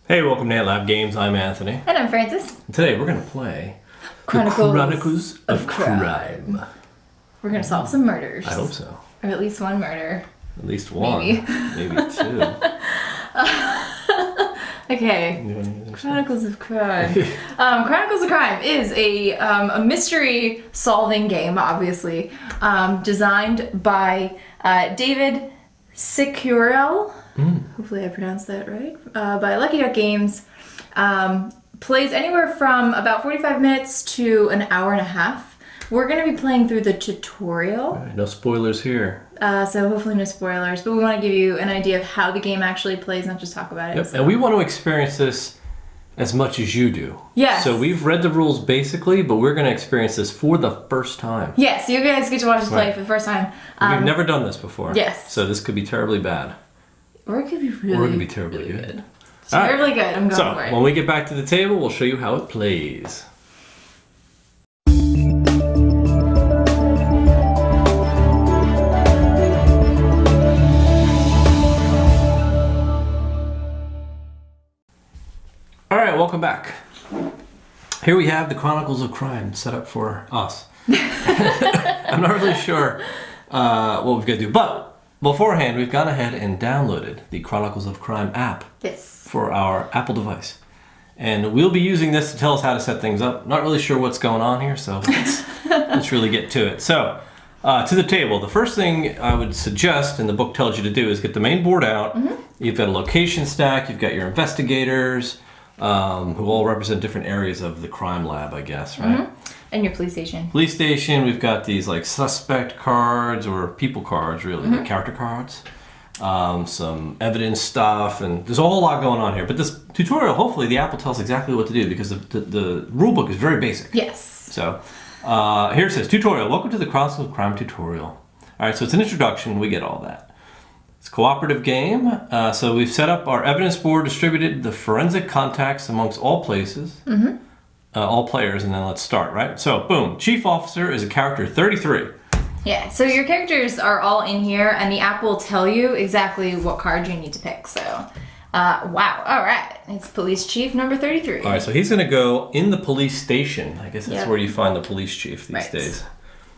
Hey, welcome to AntLab Games. I'm Anthony. And I'm Francis. And today we're going to play Chronicles of Crime. We're going to solve some murders. I hope so. Or at least one murder. At least one. Maybe two. Okay. Chronicles of Crime. Chronicles of Crime is a mystery solving game, obviously, designed by David Securel. Hopefully I pronounced that right. By Lucky Duck Games. Plays anywhere from about 45 minutes to an hour and a half. We're going to be playing through the tutorial. Right, no spoilers here. So hopefully no spoilers, but we want to give you an idea of how the game actually plays, not just talk about it. Yep. So. And we want to experience this as much as you do. Yes. So we've read the rules basically, but we're going to experience this for the first time. Yes, you guys get to watch us play for the first time. We've never done this before. Yes. So this could be terribly bad. Or it could be really Or it could be terribly good. Terribly good, I'm going for it. So, when we get back to the table, we'll show you how it plays. Alright, welcome back. Here we have the Chronicles of Crime set up for us. I'm not really sure what we've got to do, but beforehand, we've gone ahead and downloaded the Chronicles of Crime app for our Apple device. And we'll be using this to tell us how to set things up. Not really sure what's going on here, so let's really get to it. So, to the table. The first thing I would suggest, and the book tells you to do, is get the main board out. You've got a location stack, you've got your investigators, who all represent different areas of the crime lab, I guess, right? And your police station. Police station, we've got these like suspect cards, or people cards really, the character cards. Some evidence stuff, and there's a whole lot going on here. But this tutorial, hopefully the Apple tells exactly what to do, because the rule book is very basic. Yes. So, here it says, tutorial, welcome to the Chronicles of Crime tutorial. Alright, so it's an introduction, we get all that. It's a cooperative game, so we've set up our evidence board, distributed the forensic contacts amongst all places. All players, and then let's start, right? So, boom, Chief Officer is a character 33. Yeah, so your characters are all in here, and the app will tell you exactly what card you need to pick, so... wow, alright, it's Police Chief number 33. Alright, so he's gonna go in the police station. I guess that's where you find the police chief these days,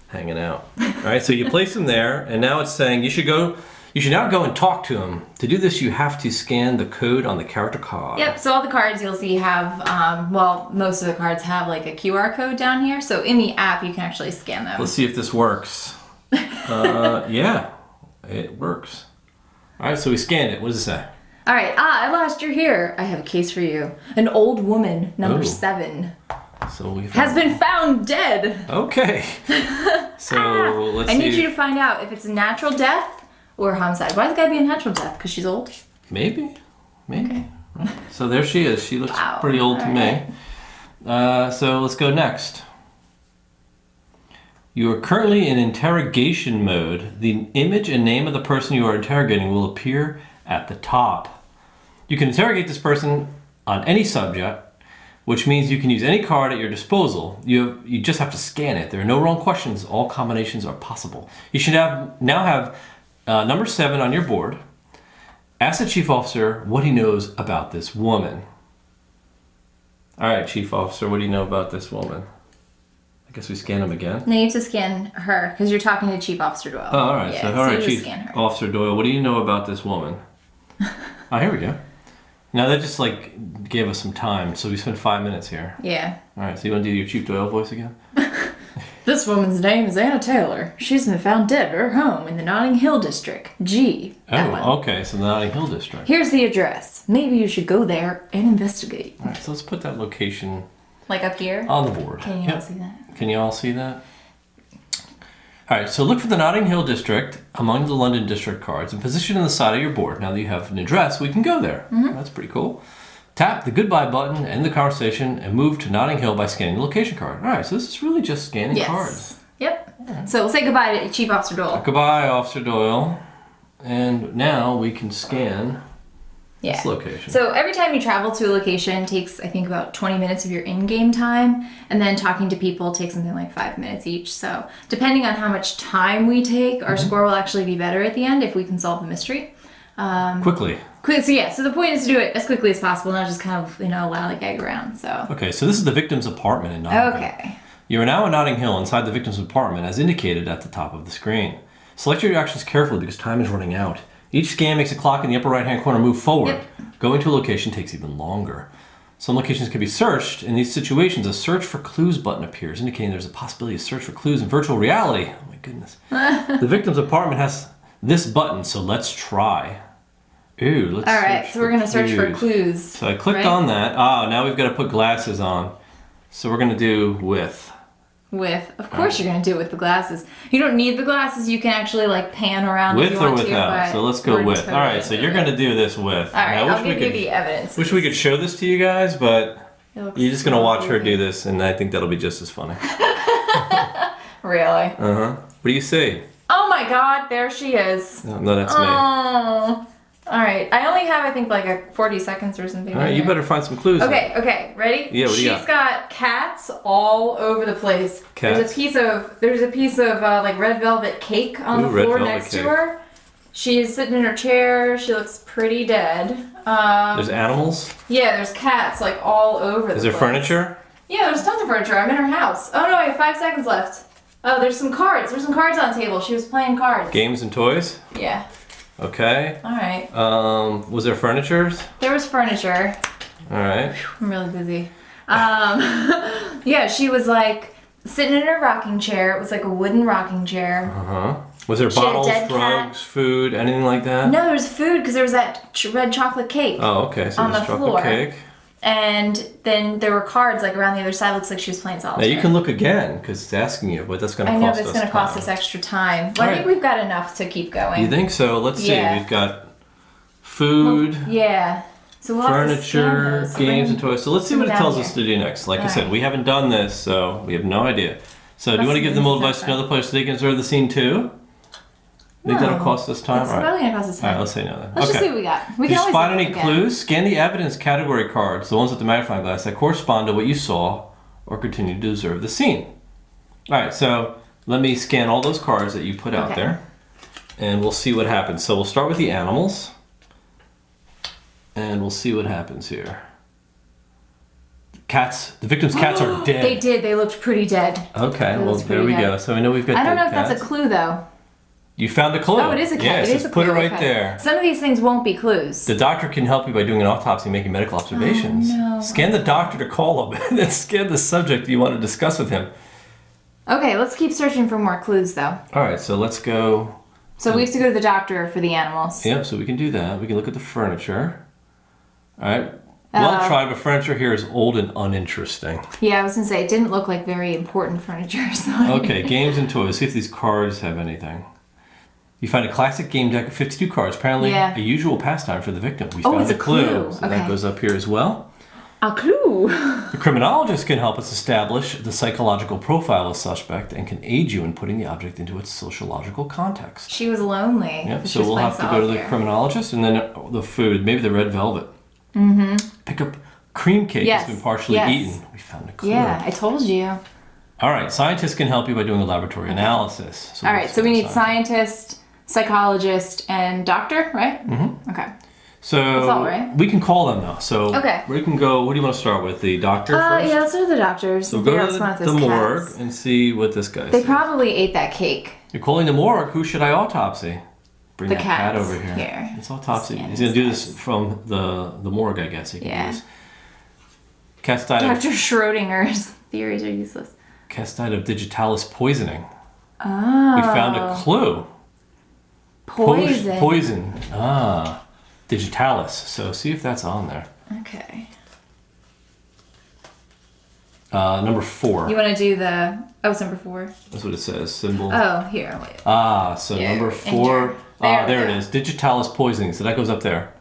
hanging out. Alright, so you place him there, and now it's saying you should now go and talk to him. To do this, you have to scan the code on the character card. Yep, so all the cards you'll see have, well, most of the cards have like a QR code down here. So in the app, you can actually scan them. Let's see if this works. Yeah, it works. All right, so we scanned it. What does it say? All right, at last you're here. I have a case for you. An old woman, number 7. So has been found dead. Okay. So let's see. I need you to find out if it's a natural death or homicide. Why does it gotta be a natural death? Because she's old? Maybe. Okay. So there she is. She looks pretty old to me. So let's go next. You are currently in interrogation mode. The image and name of the person you are interrogating will appear at the top. You can interrogate this person on any subject, which means you can use any card at your disposal. You just have to scan it. There are no wrong questions. All combinations are possible. You should now have number 7 on your board. Ask the Chief Officer what he knows about this woman. Alright, Chief Officer, what do you know about this woman? I guess we scan him again. No, you have to scan her, because you're talking to Chief Officer Doyle. Oh, alright. Yeah, so, alright, Chief Officer Doyle, what do you know about this woman? Oh, here we go. Now, that just, like, gave us some time, so we spent 5 minutes here. Yeah. Alright, so you want to do your Chief Doyle voice again? This woman's name is Anna Taylor. She's been found dead at her home in the Notting Hill district. G. Okay, so the Notting Hill district. Here's the address. Maybe you should go there and investigate. Alright, so let's put that location... Like up here? On the board. Can you all see that? Can you all see that? Alright, so look for the Notting Hill district among the London district cards and position on the side of your board. Now that you have an address, we can go there. That's pretty cool. Tap the goodbye button, end the conversation, and move to Notting Hill by scanning the location card. Alright, so this is really just scanning cards. Yep. So we'll say goodbye to Chief Officer Doyle. Goodbye, Officer Doyle. And now we can scan this location. So every time you travel to a location takes, I think, about 20 minutes of your in-game time, and then talking to people takes something like 5 minutes each. So depending on how much time we take, our score will actually be better at the end if we can solve the mystery. quickly. So the point is to do it as quickly as possible, not just kind of, lollygag around, so. Okay, so this is the victim's apartment in Notting Hill. Okay. You are now in Notting Hill inside the victim's apartment as indicated at the top of the screen. Select your actions carefully because time is running out. Each scan makes a clock in the upper right-hand corner move forward. Yep. Going to a location takes even longer. Some locations can be searched. In these situations, a search for clues button appears, indicating there's a possibility to search for clues in virtual reality. Oh my goodness. The victim's apartment has this button, so let's try. Ooh, let's All right, so we're going to search for clues. So I clicked on that. Now we've got to put glasses on. So we're going to do with. Of course you're going to do it with the glasses. You don't need the glasses. You can actually pan around with if you or want without. to. So let's go with. Totally All right, so you're going to do this with. All right, I'll give you the evidence. Wish we could show this to you guys, but you're just going to watch her do this, and I think that'll be just as funny. Really? Uh-huh. What do you see? Oh my God, there she is. No, that's me. Oh. All right, I only have, I think, 40 seconds or something. All right, you better find some clues. Okay, ready? Yeah, what do you got? She's got cats all over the place. Cats? There's a piece of red velvet cake on the floor next to her. She's sitting in her chair. She looks pretty dead. There's animals? Yeah, there's cats all over the place. Is there furniture? Yeah, there's tons of furniture. I'm in her house. Oh no, I have 5 seconds left. Oh, there's some cards. There's some cards on the table. She was playing cards. Games and toys? Yeah. Okay. All right. Was there furniture? There was furniture. All right. I'm really busy. Yeah, she was sitting in her rocking chair. It was a wooden rocking chair. Uh-huh. Was there bottles, drugs, food, anything like that? No, there was food because there was that red chocolate cake. Oh, okay. So on there's the chocolate floor. cake. And then there were cards around the other side. Looks like she was playing solitaire. Now you can look again because it's asking you, but that's going to cost us I know, but it's going to cost us extra time. Well, I think we've got enough to keep going. You think so? Let's see. We've got food. Yeah. So we'll furniture, games, and toys. So let's see what it tells us to do next. Like I said, we haven't done this, so we have no idea. So do you want to give them a little advice to another place so they can observe the scene too? Think that'll cost us time? It's probably going to cost us time. All right, let's say no then. Let's just see what we got. We Did can you spot any again. clues? Scan the evidence category cards, the ones with the magnifying glass, that correspond to what you saw or continue to observe the scene. All right, so let me scan all those cards that you put out there, and we'll see what happens. So we'll start with the animals, and we'll see what happens here. Cats. The victim's cats are dead. They did. They looked pretty dead. Okay, well, there we go. So we know we've got I don't know if cats. that's a clue, though. You found a clue. Oh, it is a cat. Yes, it is a clue. Put it right there. Some of these things won't be clues. The doctor can help you by doing an autopsy and making medical observations. Oh, no. Scan the doctor to call him, and then scan the subject you want to discuss with him. Okay, let's keep searching for more clues, though. All right, so let's go. So we have to go to the doctor for the animals. Yep, so we can do that. We can look at the furniture. All right. Well tried, but furniture here is old and uninteresting. Yeah, I was going to say, it didn't look like very important furniture. So Okay, games and toys. See if these cards have anything. You find a classic game deck of 52 cards, apparently a usual pastime for the victim. We found it's a clue. So okay. that goes up here as well. A clue. The criminologist can help us establish the psychological profile of suspect and can aid you in putting the object into its sociological context. She was lonely. Yep, so we'll have to go to the criminologist, and then the food, maybe the red velvet. Mm-hmm. Pick up cream cake that's been partially eaten. We found a clue. Yeah, I told you. All right, scientists can help you by doing a laboratory analysis. So all right, so we need scientist, psychologist, and doctor, right? Mm-hmm. Okay. So that's all right. We can call them though. So we can go. What do you want to start with? The doctor first? Yeah, let's go to the doctors. So go to the morgue and see what this guy says. They probably ate that cake. You're calling the morgue. Who should I autopsy? Bring the that cat over here. It's autopsy. He's going to do this from the morgue, I guess. He can do this. Cat's died Dr. Schrodinger's theories are useless. Cat's died of digitalis poisoning. Oh. We found a clue. Poison. Poison. Digitalis. So see if that's on there. Okay. Number 4. You want to do the... Oh, it's number 4. That's what it says. Symbol. Oh, here. Wait. So number 4. There it is. Digitalis poisoning. So that goes up there.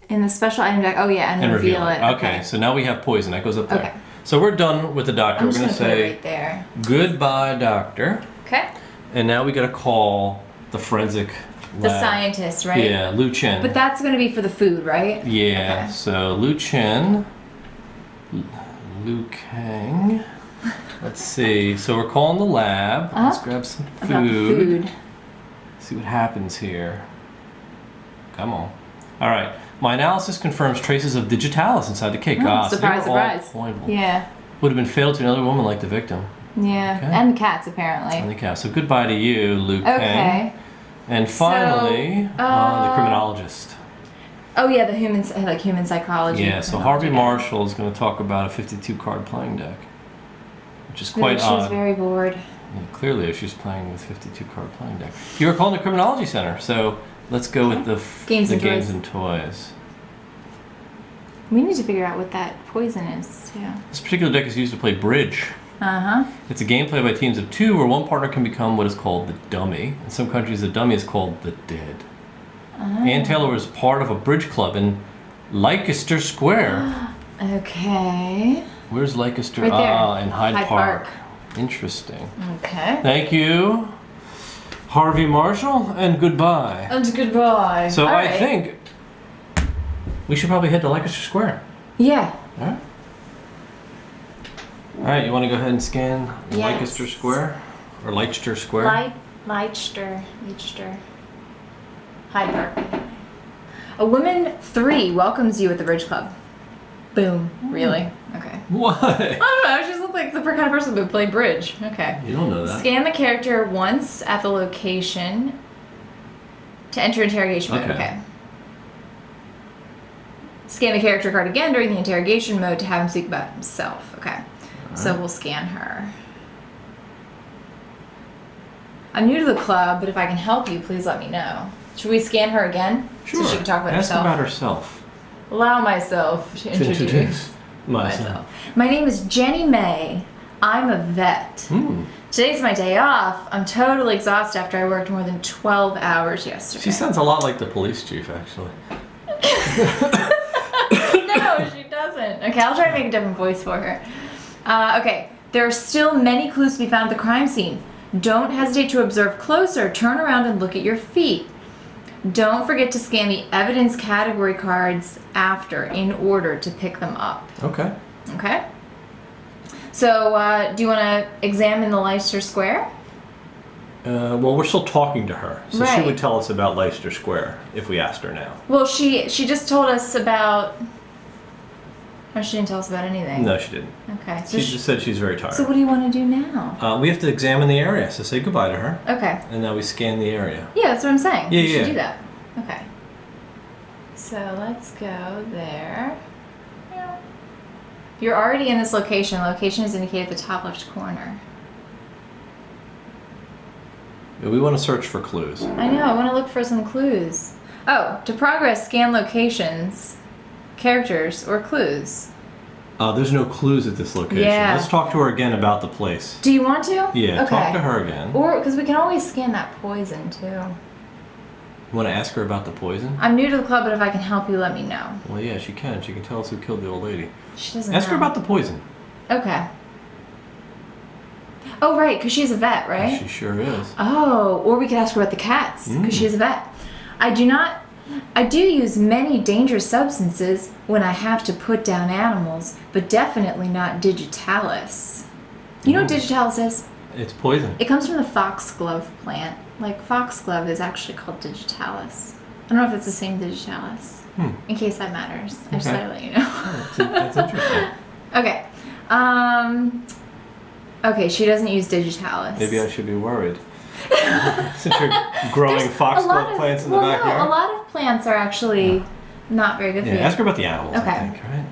In the special item deck. Oh, yeah, and reveal it. Okay, so now we have poison. That goes up there. Okay. So we're done with the doctor. We're going to say right there. Goodbye, doctor. Okay. And now we got to call the forensic lab. The scientist, right? Yeah, Lu Chen. But that's going to be for the food, right? Yeah, so Lu Chen, Lu Kang. Let's see. So we're calling the lab. Let's grab some food. About the food. See what happens here. Come on. All right. My analysis confirms traces of digitalis inside the cake. Oh, So surprise, they were all surprise. pointable. Yeah. Would have been fatal to another woman like the victim. Yeah. Okay. And the cats, apparently. And the cat. So goodbye to you, Luke. Okay. And finally, the criminologist. Oh yeah, the human psychology. Yeah, so Harvey Marshall is going to talk about a 52 card playing deck, which is quite odd. She's very bored. Yeah, clearly, if she's playing with 52 card playing deck. You were calling the Criminology Center, so let's go with the games and toys. We need to figure out what that poison is too. This particular deck is used to play bridge. Uh-huh. It's a game played by teams of 2 where one partner can become what is called the dummy. In some countries, the dummy is called the dead. Ann Taylor was part of a bridge club in Leicester Square. Okay. Where's Leicester? Right there. In Hyde Park. Interesting. Okay. Thank you, Harvey Marshall, and goodbye. And goodbye. So I think we should probably head to Leicester Square. Yeah. All right. All right, you want to go ahead and scan Leicester Square? Or Leicester Square? Leicester. Hyde Park. A woman 3 welcomes you at the Bridge Club. Boom. Really? Okay. What? I don't know. She just looked like the kind of person who would play bridge. Okay. You don't know that. Scan the character once at the location to enter interrogation mode. Okay. Scan the character card again during the interrogation mode to have him speak about himself. Okay. So we'll scan her. I'm new to the club, but if I can help you, please let me know. Should we scan her again? Sure. So she can talk about herself. Ask about herself. Allow myself to introduce myself. My name is Jenny May. I'm a vet. Today's my day off. I'm totally exhausted after I worked more than 12 hours yesterday. She sounds a lot like the police chief, actually. No, she doesn't. Okay, I'll try to make a different voice for her. Okay, there are still many clues to be found at the crime scene. Don't hesitate to observe closer. Turn around and look at your feet. Don't forget to scan the evidence category cards after in order to pick them up. Okay. Okay? So, do you want to examine the Leicester Square? Well, we're still talking to her, so she Right. would tell us about Leicester Square if we asked her now. Well, she just told us about... Oh, she didn't tell us about anything. No, she didn't. Okay. So She just said she's very tired. So what do you want to do now? We have to examine the area, so say goodbye to her. Okay. And now we scan the area. Yeah, that's what I'm saying. Yeah, You should yeah. do that. Okay. So let's go there. Yeah. You're already in this location. Location is indicated at the top left corner. We want to search for clues. I know, I want to look for some clues. Oh, to progress, scan locations, characters, or clues. There's no clues at this location. Yeah. Let's talk to her again about the place. Do you want to? Yeah, Okay. talk to her again. Or, because we can always scan that poison, too. You want to ask her about the poison? I'm new to the club, but if I can help you, let me know. Well, yeah, she can. She can tell us who killed the old lady. She doesn't Ask her know. about the poison. Okay. Oh, right, because she's a vet, right? She sure is. Oh, or we could ask her about the cats, because she's a vet. I do use many dangerous substances when I have to put down animals, but definitely not digitalis. You know what digitalis is? It's poison. It comes from the foxglove plant. Like, foxglove is actually called digitalis. I don't know if it's the same digitalis. In case that matters. I just thought I'd let you know. Oh, that's interesting. Okay. Okay, she doesn't use digitalis. Maybe I should be worried. Since you're growing foxglove plants in the backyard. No, a lot of plants are actually not very good for you. Ask her about the animals, Okay. I think, right?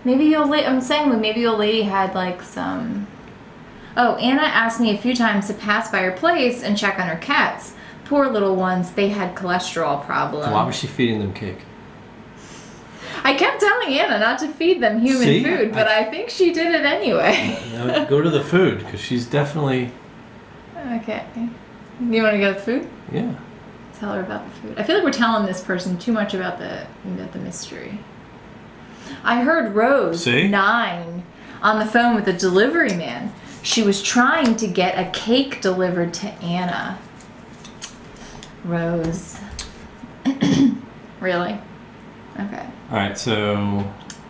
Maybe I'm saying maybe the lady had like some... Oh, Anna asked me a few times to pass by her place and check on her cats. Poor little ones, they had cholesterol problems. So why was she feeding them cake? I kept telling Anna not to feed them human food, but I think she did it anyway. No, go to the food, because she's definitely... Okay. You want to go to food? Yeah. Tell her about the food. I feel like we're telling this person too much about the mystery. I heard Rose, 9, on the phone with a delivery man. She was trying to get a cake delivered to Anna. Rose. Really? Okay. All right, so...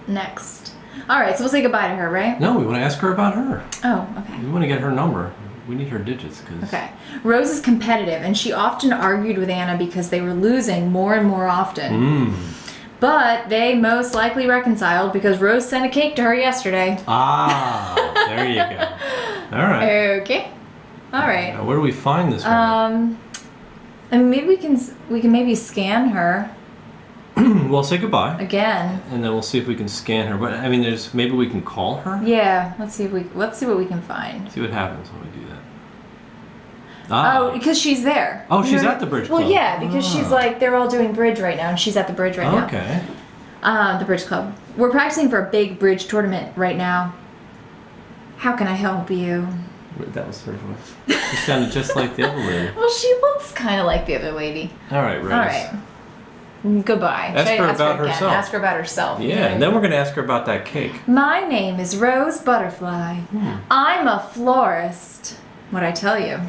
Next. All right, so we'll say goodbye to her, right? No, we want to ask her about her. Oh, okay. We want to get her number. We need her digits. Okay. Rose is competitive, and she often argued with Anna because they were losing more and more often. But they most likely reconciled because Rose sent a cake to her yesterday. Ah, there you go. All right. Okay. All right. Now, where do we find this one? I mean, maybe we can maybe scan her. Well, say goodbye again, and then we'll see if we can scan her. But I mean, maybe we can call her. Yeah. Let's see what we can find. See what happens when we do that. Oh, because she's there. Oh, she's at the bridge club. Well, yeah, because she's like, they're all doing bridge right now, and she's at the bridge right now. Okay. The bridge club. We're practicing for a big bridge tournament right now. How can I help you? That was her voice. She sounded just like the other lady. Well, she looks kind of like the other lady. All right, Rose. All right. Goodbye. Ask her about herself. Ask her about herself. Yeah, and then we're going to ask her about that cake. My name is Rose Butterfly. I'm a florist. What'd I tell you?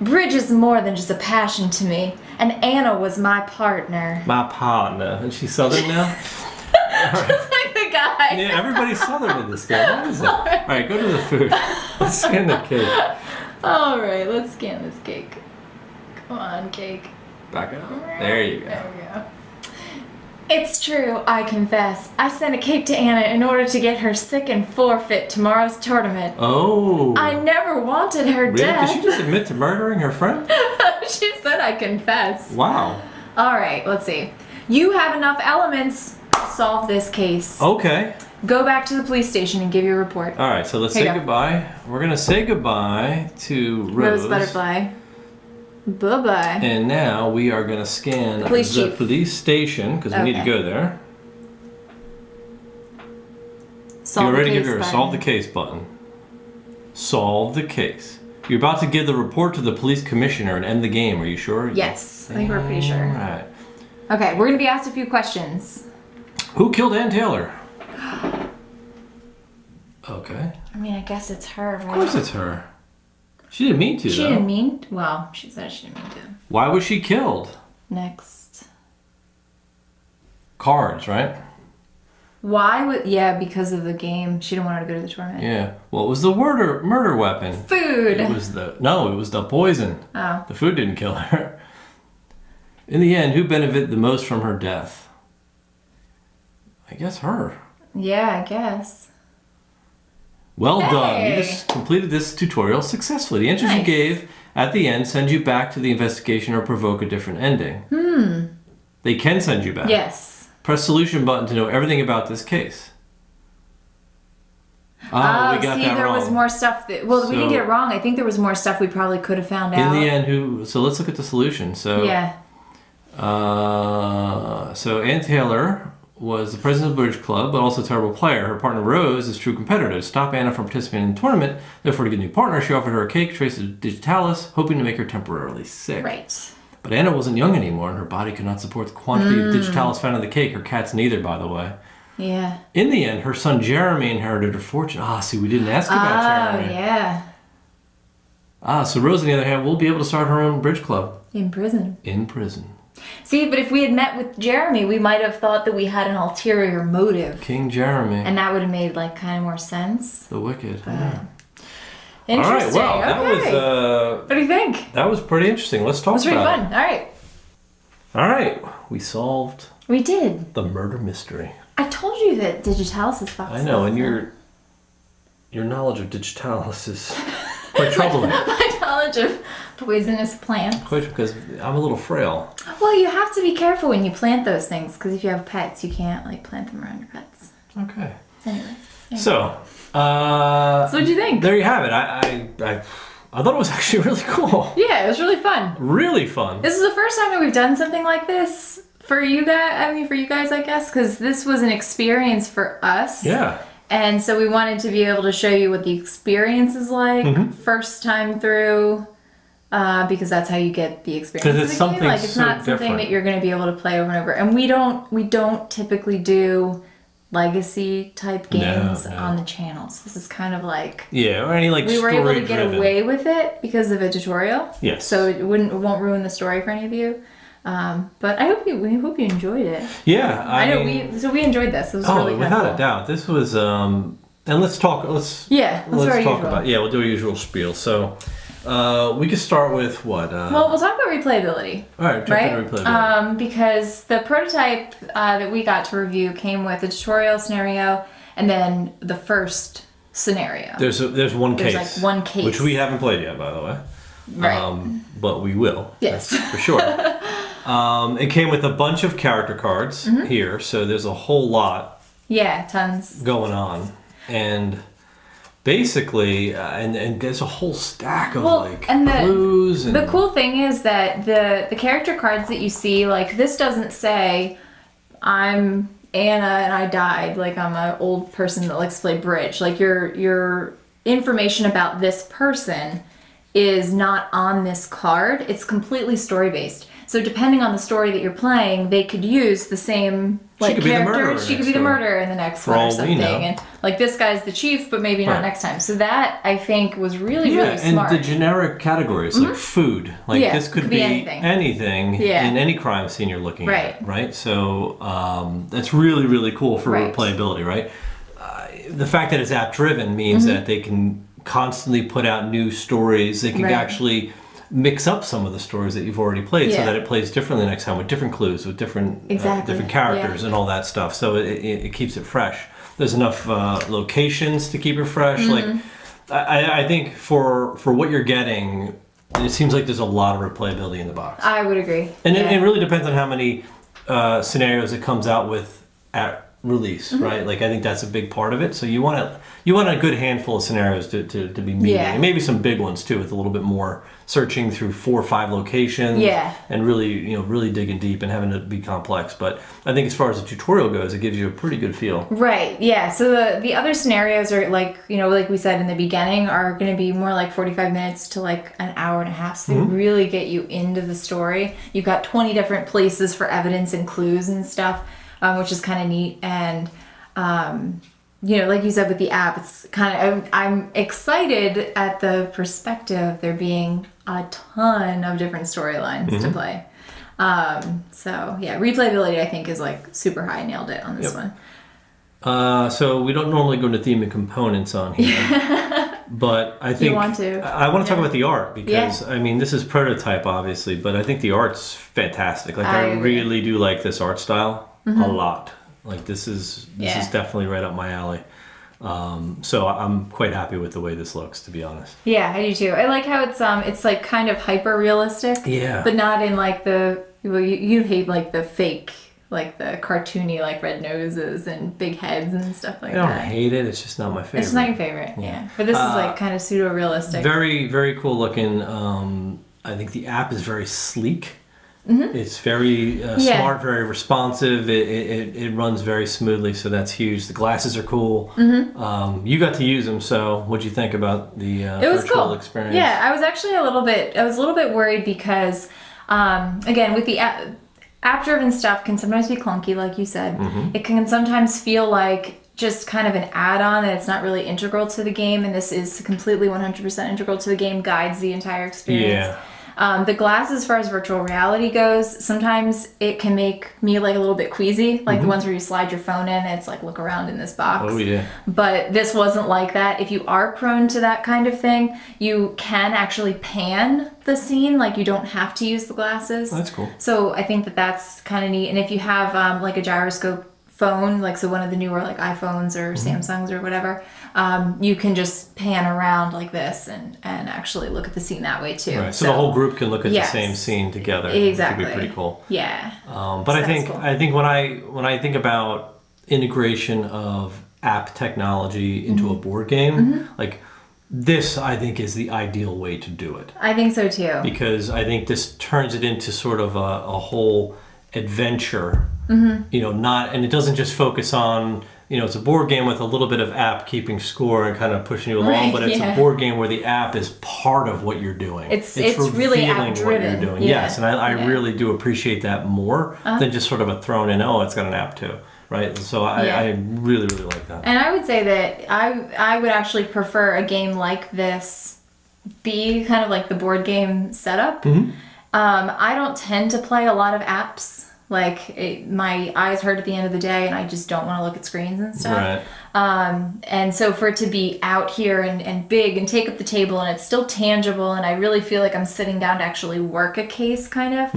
Bridge is more than just a passion to me, and Anna was my partner. My partner. And she's Southern now? Just like the guy. Yeah, everybody's Southern in this game. What is it? All right, go to the food. Let's scan the cake. All right, let's scan this cake. Come on, cake. Back up. There you go. There we go. It's true, I confess. I sent a cake to Anna in order to get her sick and forfeit tomorrow's tournament. Oh. I never wanted her really? dead. Did she just admit to murdering her friend? She said I confess. Wow. All right, let's see. You have enough elements to solve this case. Okay. Go back to the police station and give your report. All right, so let's say goodbye. We're going to say goodbye to Rose Butterfly. Bye-bye. And now we are going to scan the police station because we need to go there. Solve You're ready to the give her a solve the case button. Solve the case. You're about to give the report to the police commissioner and end the game. Are you sure? Yes, I think we're pretty sure. All right. Okay, we're going to be asked a few questions. Who killed Ann Taylor? Okay. I mean, I guess it's her, right? Of course it's her. She didn't mean to, She didn't mean to. Well, she said she didn't mean to. Why was she killed? Next. Cards, right? Why would... Yeah, because of the game. She didn't want her to go to the tournament. Yeah. What was the murder weapon? Food. It was the poison. Oh. The food didn't kill her. In the end, who benefited the most from her death? I guess her. Yeah, I guess. Well done. You just completed this tutorial successfully. The answers you gave at the end send you back to the investigation or provoke a different ending. They can send you back. Yes. Press solution button to know everything about this case. Oh, we got that there wrong. was more stuff that... Well, we didn't get it wrong. I think there was more stuff we probably could have found out. In the end, so let's look at the solution. So, yeah. So Ann Taylor was the president of the Bridge Club, but also a terrible player. Her partner Rose is a true competitor. To stop Anna from participating in the tournament, therefore to get a new partner, she offered her a cake traced to digitalis, hoping to make her temporarily sick. Right. But Anna wasn't young anymore, and her body could not support the quantity of digitalis found in the cake. Her cats neither, by the way. Yeah. In the end, her son Jeremy inherited her fortune. See, we didn't ask about Jeremy. Oh, yeah. So Rose, on the other hand, will be able to start her own bridge club. In prison. In prison. See, but if we had met with Jeremy, we might have thought that we had an ulterior motive. King Jeremy. And that would have made, like, kind of more sense. The wicked. Yeah. Interesting. All right, well, that was... what do you think? That was pretty interesting. Let's talk about it. It was really fun. All right. All right. We solved... We did. The murder mystery. I told you that digitalis is fucked. I know, and your knowledge of digitalis is quite troubling. My knowledge of poisonous plants. Quite, because I'm a little frail. Well, you have to be careful when you plant those things, because if you have pets, you can't, like, plant them around your pets. Okay. Anyway. So what'd you think? There you have it. I thought it was actually really cool. Yeah, it was really fun. Really fun. This is the first time that we've done something like this for you guys, I guess, because this was an experience for us. Yeah. And so we wanted to be able to show you what the experience is like first time through, because that's how you get the experience. Because it's something like it's not something different that you're going to be able to play over and over. And we don't typically do legacy type games on the channels. This is kind of like or any like we were able to get driven. away with it because of a tutorial. Yes. So it won't ruin the story for any of you. But we hope you enjoyed it. Yeah, I know we enjoyed this. It was really fun. Without a doubt, this was And let's talk do our talk usual. about we'll do our usual spiel. So we can start with what? Well, we'll talk about replayability. All right, replayability. Because the prototype that we got to review came with a tutorial scenario and then the first scenario. There's one case. There's like one case. Which we haven't played yet, by the way. Right. But we will. Yes. For sure. It came with a bunch of character cards here, so there's a whole lot. Yeah, tons. Going on. And basically, and there's a whole stack of clues. The cool thing is that the character cards that you see, like this doesn't say, I'm Anna and I died, like I'm an old person that likes to play bridge. Like your information about this person is not on this card. It's completely story based. So depending on the story that you're playing, they could use the same character. She could be the murderer in the next one or something. And like this guy's the chief, but maybe not next time. So that I think was really smart. And the generic categories like food, like this could be anything in any crime scene you're looking at, right? So that's really cool for replayability, right? The fact that it's app driven means that they can constantly put out new stories. They can actually mix up some of the stories that you've already played so that it plays differently next time with different clues, with different different characters and all that stuff. So it keeps it fresh. There's enough locations to keep it fresh. Like I think for what you're getting, it seems like there's a lot of replayability in the box. I would agree. And it really depends on how many scenarios it comes out with at release, right? Like I think that's a big part of it. So you want a good handful of scenarios to be meeting, and maybe some big ones too, with a little bit more searching through 4 or 5 locations, and really digging deep and having to be complex. But I think as far as the tutorial goes, it gives you a pretty good feel. Right. Yeah. So the other scenarios are like like we said in the beginning, are going to be more like 45 minutes to like an hour and a half. So they really get you into the story. You've got 20 different places for evidence and clues and stuff. Which is kind of neat, and like you said with the app, it's kind of I'm excited at the perspective there being a ton of different storylines to play. So yeah, replayability I think is like super high. Nailed it on this one. So we don't normally go into theme and components on here, but I think I want to talk about the art because I mean this is prototype obviously, but I think the art's fantastic. Like I really do like this art style. A lot. Like this is definitely right up my alley. So I'm quite happy with the way this looks, to be honest. Yeah, I do too. I like how it's like kind of hyper realistic. Yeah. But not in like you hate like the fake, like the cartoony like red noses and big heads and stuff like that. I don't hate it. It's just not my favorite. It's not your favorite. Yeah. But this is like kind of pseudo realistic. Very very cool looking. I think the app is very sleek. It's very smart, very responsive. It runs very smoothly, so that's huge. The glasses are cool. You got to use them, so what'd you think about the virtual experience? Yeah, I was actually a little bit worried because, again, with the app-driven stuff can sometimes be clunky, like you said. It can sometimes feel like just kind of an add-on that it's not really integral to the game, and this is completely 100% integral to the game, guides the entire experience. Yeah. The glass, as far as virtual reality goes, sometimes it can make me like a little bit queasy, like the ones where you slide your phone in and it's like look around in this box. Oh yeah. But this wasn't like that. If you are prone to that kind of thing, you can actually pan the scene, like you don't have to use the glasses. That's cool. So I think that's kind of neat. And if you have like a gyroscope phone, like so one of the newer like iPhones or Samsungs or whatever, you can just pan around like this and actually look at the scene that way too. Right. So the whole group can look at the same scene together. Exactly. Which would be pretty cool. Yeah. But I think when I think about integration of app technology into a board game, like this I think is the ideal way to do it. I think so too. Because I think this turns it into sort of a whole adventure. And it doesn't just focus on, it's a board game with a little bit of app keeping score and kind of pushing you along, but it's a board game where the app is part of what you're doing. It's really app driven. What you're doing. Yes, and I really do appreciate that more than just sort of a thrown in, it's got an app too. Right, so I really like that. And I would say that I would actually prefer a game like this be kind of like the board game setup. I don't tend to play a lot of apps. Like my eyes hurt at the end of the day, and I just don't want to look at screens and stuff. Right. And so for it to be out here and big and take up the table, and it's still tangible, and I really feel like I'm sitting down to actually work a case, kind of.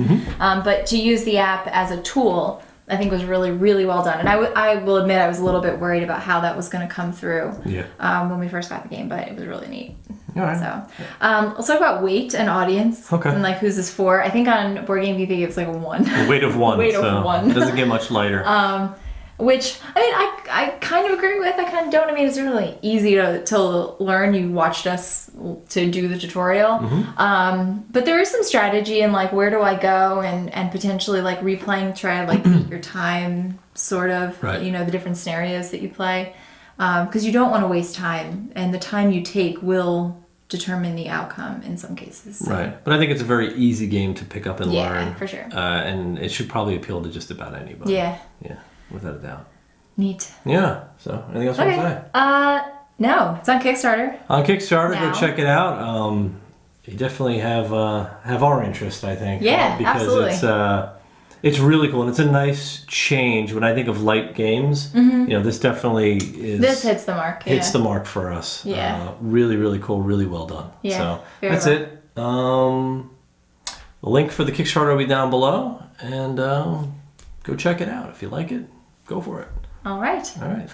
But to use the app as a tool, I think was really, really well done. And I will admit I was a little bit worried about how that was going to come through when we first got the game, but it was really neat. All right. So let's talk about weight and audience. Okay. And like who's this for? I think on Board Game Geek it's like a 1. A weight of 1. Weight of 1. It doesn't get much lighter. Which, I mean, I kind of agree with. I kind of don't. I mean, it's really easy to learn. You watched us to do the tutorial. But there is some strategy in, like, where do I go and potentially, like, replaying, try to, like, beat your time, sort of. Right. You know, the different scenarios that you play. Because you don't want to waste time. And the time you take will determine the outcome in some cases. So. Right. But I think it's a very easy game to pick up and learn. Yeah, for sure. And it should probably appeal to just about anybody. Yeah. Yeah. Without a doubt. Neat. Yeah. So, anything else you want to say? No. It's on Kickstarter. On Kickstarter, Now. go check it out. You definitely have our interest, I think. Yeah, because absolutely. it's really cool, and it's a nice change. When I think of light games, you know, this definitely is. This hits the mark. Hits the mark for us. Yeah. Really, really cool. Really well done. Yeah. So Very that's well. it. The link for the Kickstarter will be down below, and go check it out. If you like it, go for it. All right. All right.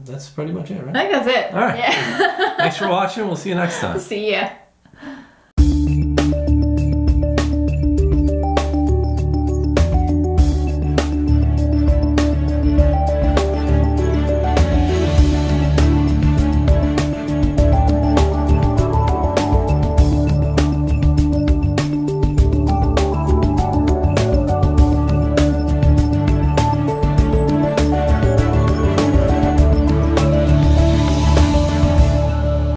That's pretty much it, right? I think that's it. All right. Yeah. Thanks for watching. We'll see you next time. See ya.